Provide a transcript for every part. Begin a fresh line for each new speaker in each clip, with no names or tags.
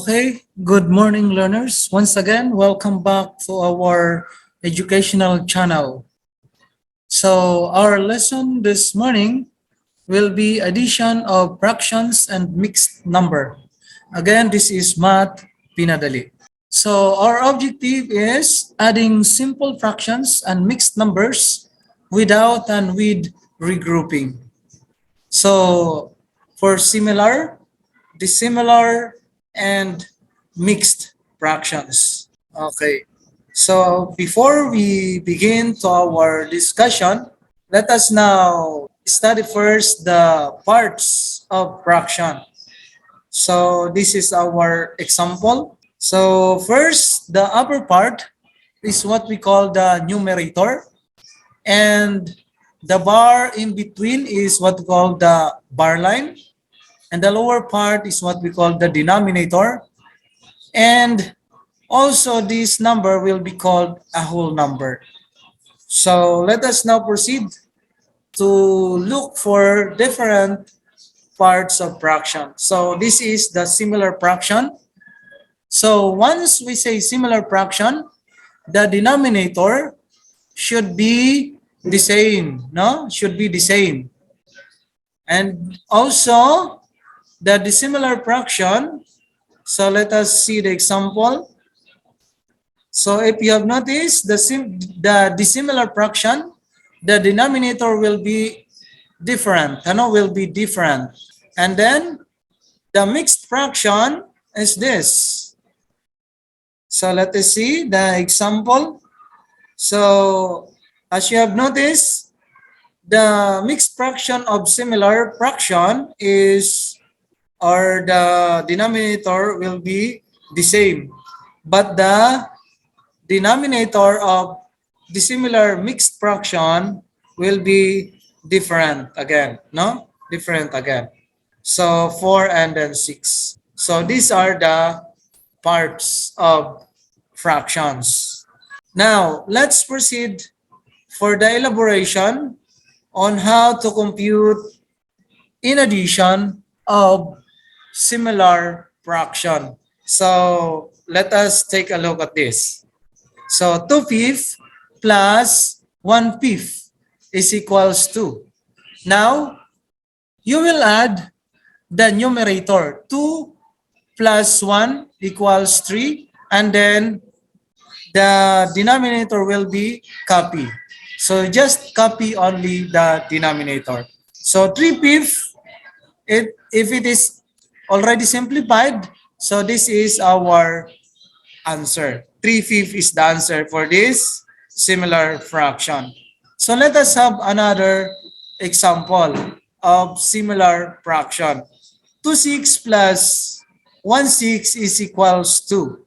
Okay, good morning, learners. Once again, welcome back to our educational channel. So, our lesson this morning will be addition of fractions and mixed number. Again, this is Math Pinadali. So, our objective is adding simple fractions and mixed numbers without and with regrouping. So, for similar, dissimilar, and mixed fractions. Okay. So before we begin to our discussion, let us now study first the parts of fraction. So this is our example. So first, the upper part is what we call the numerator, and the bar in between is what we call the bar line, and the lower part is what we call the denominator, and also this number will be called a whole number. So let us now proceed to look for different parts of fraction. So this is the similar fraction. So once we say similar fraction, the denominator should be the same, no? Should be the same. And also the dissimilar fraction, so let us see the example. So if you have noticed the dissimilar fraction, the denominator will be different, will be different. And then the mixed fraction is this. So let us see the example. So as you have noticed, the mixed fraction of similar fraction is, or the denominator will be the same, but the denominator of dissimilar mixed fraction will be different again, no? Different again. So 4 and then 6. So these are the parts of fractions. Now, let's proceed for the elaboration on how to compute in addition of similar fraction. So let us take a look at this. So 2/5 plus 1/5 is equals to. Now, you will add the numerator. 2 plus 1 equals 3, and then the denominator will be copy. So just copy only the denominator. So 3/5, if it is already simplified, so this is our answer. 3/5 is the answer for this similar fraction. So let us have another example of similar fraction. 2/6 plus 1/6 is equals to.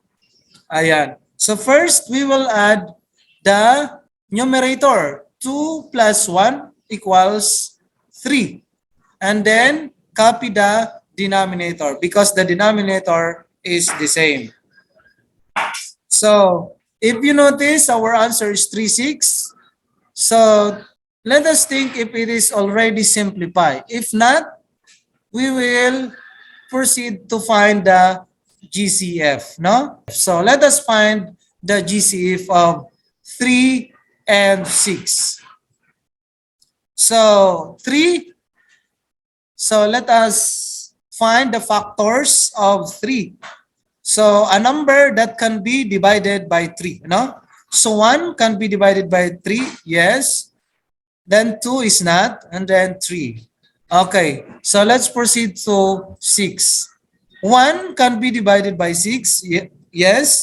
Ayan. So first, we will add the numerator. 2 plus 1 equals 3. And then copy the denominator because the denominator is the same. So if you notice, our answer is 3/6. So let us think if it is already simplified. If not, we will proceed to find the GCF, no? So let us find the GCF of 3 and 6. So 3, so let us find the factors of 3. So a number that can be divided by 3, no? So 1 can be divided by 3, yes. Then 2 is not, and then 3. Okay, so let's proceed to 6. 1 can be divided by 6, yes.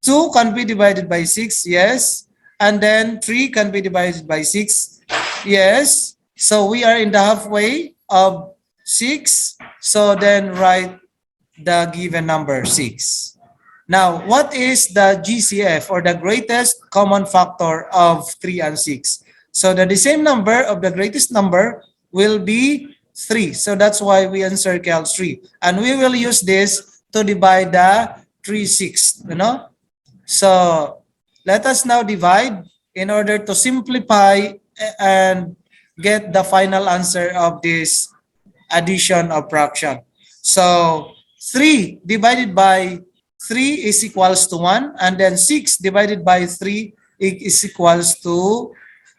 2 can be divided by 6, yes. And then 3 can be divided by 6, yes. So we are in the halfway of 6. So then write the given number 6. Now, what is the GCF, or the greatest common factor of 3 and 6? So the same number of the greatest number will be 3. So that's why we encircle 3. And we will use this to divide the 3/6, So let us now divide in order to simplify and get the final answer of this addition of fraction. So 3 divided by 3 is equals to 1, and then 6 divided by 3 is equals to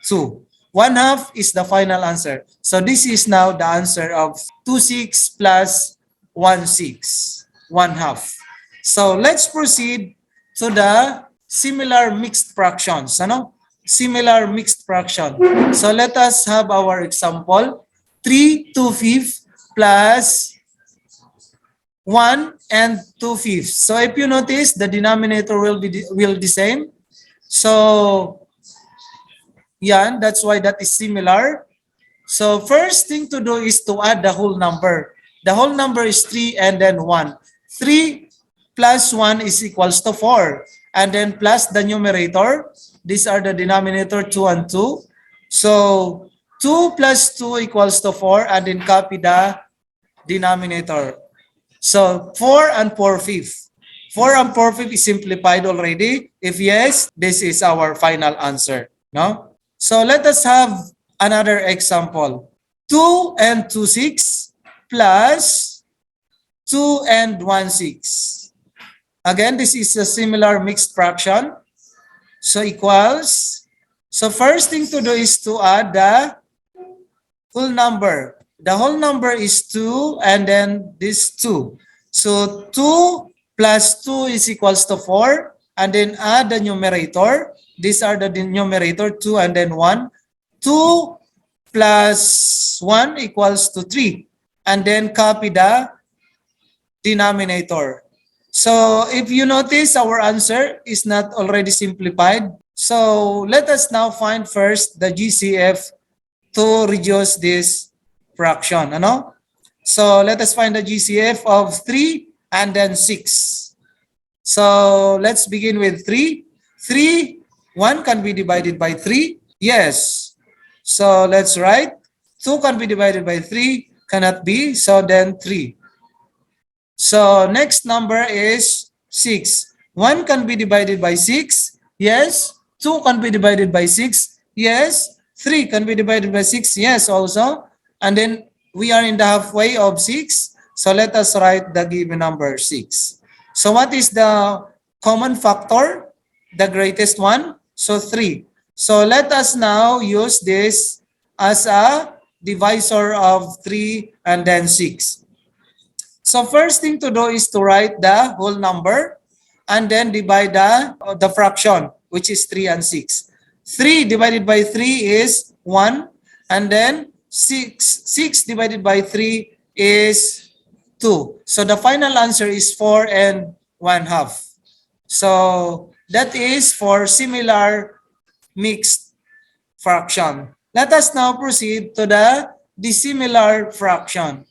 2. 1/2 is the final answer. So this is now the answer of 2/6 plus 1/6, 1/2. So let's proceed to the similar mixed fractions. Ano? Similar mixed fraction. So let us have our example. 3/2/5 plus 1 and 2/5. So if you notice, the denominator will be the same. So yan, that's why that is similar. So first thing to do is to add the whole number. The whole number is 3 and then 1. 3 plus 1 is equals to 4. And then plus the numerator. These are the denominator 2 and 2. So 2 plus 2 equals to 4, and then copy the denominator. So 4 and 4/5. 4 and 4/5 is simplified already. If yes, this is our final answer. No? So let us have another example. 2 and 2/6 plus 2 and 1/6. Again, this is a similar mixed fraction. So equals. So first thing to do is to add the whole number. The whole number is 2 and then this 2. So 2 plus 2 is equals to 4, and then add the numerator. These are the numerator 2 and then 1. 2 plus 1 equals to 3, and then copy the denominator. So if you notice, our answer is not already simplified. So let us now find first the GCF to reduce this fraction. Ano? So let us find the GCF of 3 and then 6. So let's begin with 3. 3, 1 can be divided by 3. Yes. So let's write. 2 can be divided by 3. Cannot be. So then 3. So next number is 6. 1 can be divided by 6. Yes. 2 can be divided by 6. Yes. 3 can be divided by 6. Yes, also. And then we are in the halfway of 6. So let us write the given number 6. So what is the common factor? The greatest one? So 3. So let us now use this as a divisor of 3 and then 6. So first thing to do is to write the whole number and then divide the fraction, which is 3 and 6. 3 divided by 3 is 1, and then 6 divided by 3 is 2. So the final answer is 4 and 1/2. So that is for similar mixed fraction. Let us now proceed to the dissimilar fraction.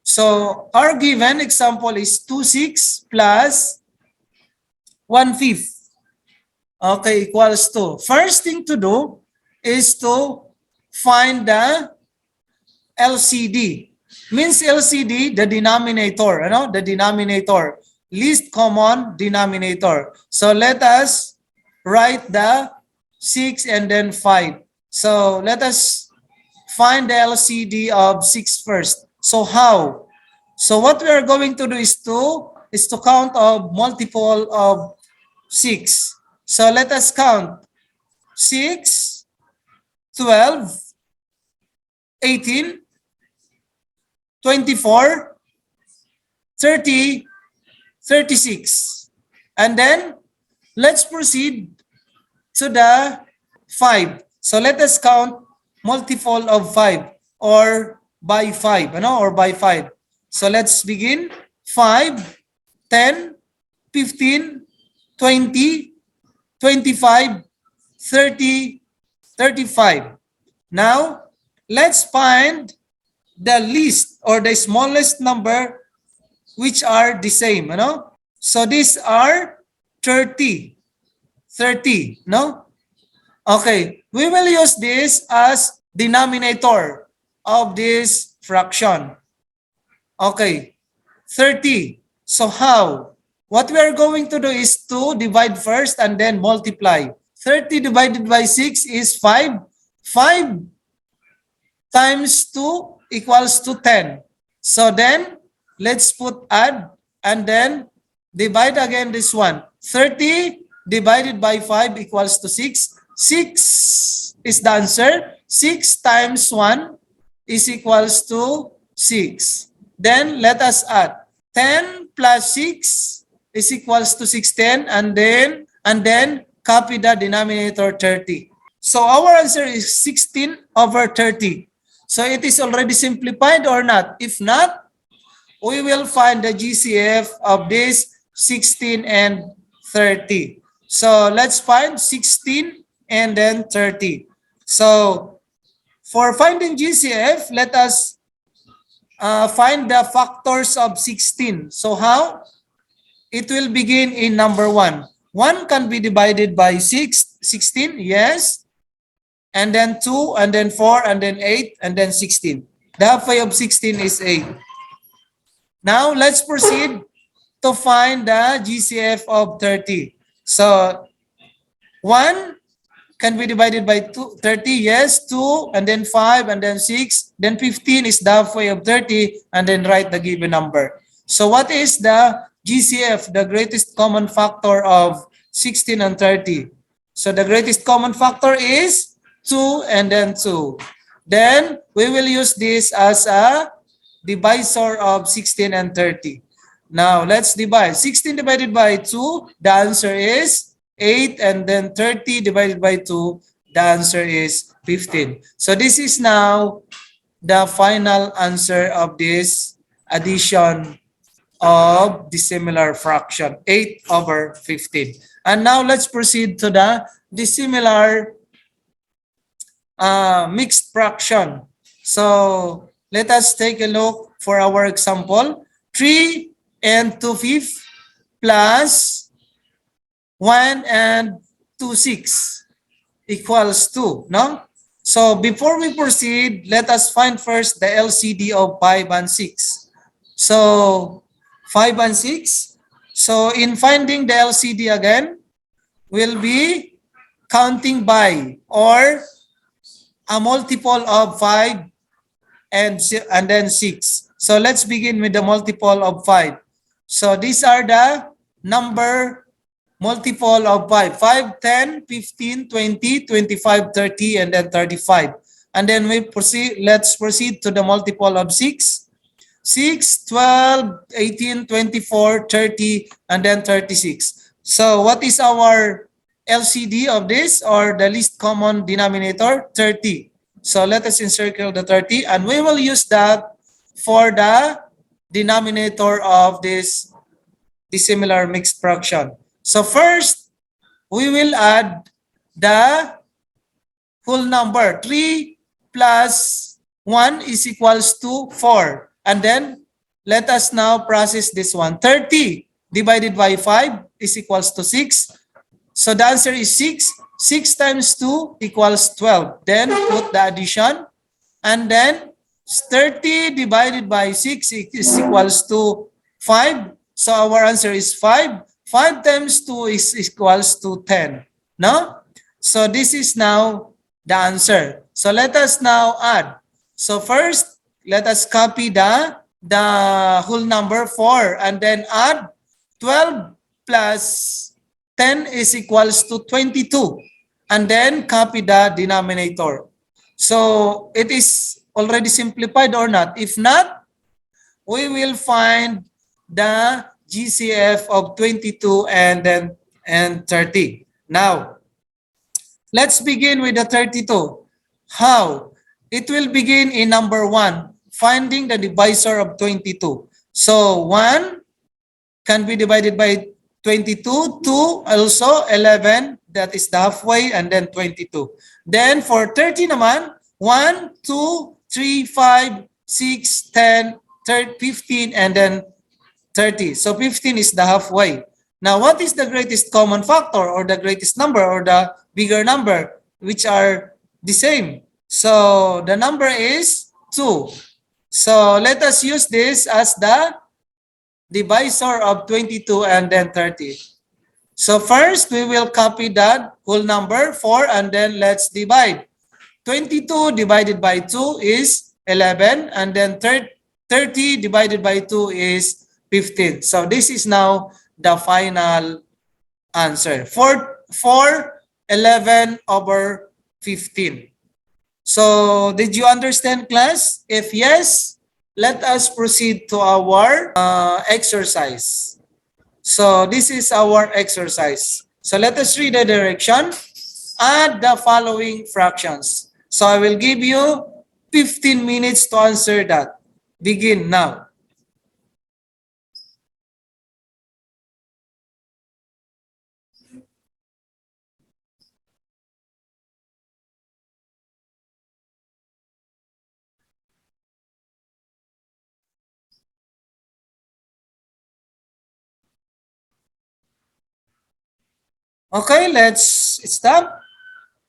So our given example is 2/6 plus 1/5. Okay, equals to. First thing to do is to find the LCD. Means LCD, the denominator, the denominator, least common denominator. So let us write the 6 and then 5. So let us find the LCD of 6 first. So how? So what we are going to do is to count a multiple of 6. So let us count 6, 12, 18, 24, 30, 36. And then let's proceed to the 5. So let us count multiple of 5 or by 5, or by 5. So let's begin. 5, 10, 15, 20, 25, 30, 35. Now, let's find the least or the smallest number which are the same, So these are 30. 30, no? Okay, we will use this as denominator of this fraction. Okay, 30. So how? What we are going to do is to divide first and then multiply. 30 divided by 6 is 5. 5 times 2 equals to 10. So then, let's put add and then divide again this one. 30 divided by 5 equals to 6. 6 is the answer. 6 times 1 is equals to 6. Then let us add. 10 plus 6 is equals to 16, and then copy the denominator 30. So our answer is 16 over 30. So it is already simplified or not? If not, we will find the GCF of this 16 and 30. So let's find 16 and then 30. So for finding GCF, let us find the factors of 16. So how? It will begin in number 1. 1 can be divided by 16, yes. And then 2, and then 4, and then 8, and then 16. The halfway of 16 is 8. Now, let's proceed to find the GCF of 30. So, 1 can be divided by 30, yes, 2, and then 5, and then 6, then 15 is the halfway of 30, and then write the given number. So, what is the GCF, the greatest common factor of 16 and 30? So, the greatest common factor is 2 and then 2. Then, we will use this as a divisor of 16 and 30. Now, let's divide. 16 divided by 2, the answer is 8, and then 30 divided by 2, the answer is 15. So, this is now the final answer of this addition of dissimilar fraction, 8 over 15. And now, let's proceed to the dissimilar mixed fraction. So, let us take a look for our example. 3 and 2/5 plus 1 and 2/6 equals 2, no? So, before we proceed, let us find first the LCD of 5 and 6. So, 5 and 6. So, in finding the LCD again, we'll be counting by or a multiple of 5 and then 6. So let's begin with the multiple of 5. So these are the number multiple of 5. 5, 10, 15, 20, 25, 30, and then 35. And then we proceed. Let's proceed to the multiple of 6. 6, 12, 18, 24, 30, and then 36. So what is our LCD of this, or the least common denominator? 30. So let us encircle the 30, and we will use that for the denominator of this dissimilar mixed fraction. So first, we will add the whole number. 3 plus 1 is equals to 4. And then, let us now process this one. 30 divided by 5 is equals to 6. So the answer is 6. 6 times 2 equals 12. Then put the addition. And then 30 divided by 6 is equals to 5. So our answer is 5. 5 times 2 is equals to 10. No? So this is now the answer. So let us now add. So first, let us copy the whole number 4 and then add 12 plus 10 is equals to 22, and then copy the denominator. So it is already simplified or not? If not, we will find the GCF of 22 and 30. Now, let's begin with the 32. How? It will begin in number 1, finding the divisor of 22. So 1 can be divided by 22, 2 also 11, that is the halfway, and then 22. Then for 30 naman, 1, 2, 3, 5, 6, 10, 15, and then 30. So 15 is the halfway. Now, what is the greatest common factor, or the greatest number, or the bigger number, which are the same? So the number is 2. So let us use this as the divisor of 22 and then 30. So first, we will copy that whole number 4, and then let's divide. 22 divided by 2 is 11, and then 30 divided by 2 is 15. So this is now the final answer. 11 over 15. So did you understand, class? If yes, let us proceed to our exercise. So this is our exercise. So let us read the direction. Add the following fractions. So I will give you 15 minutes to answer that. Begin now. Okay, let's stop.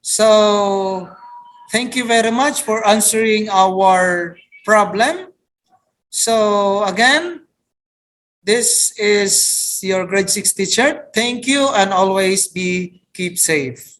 So thank you very much for answering our problem. So again, this is your grade 6 teacher. Thank you and always keep safe.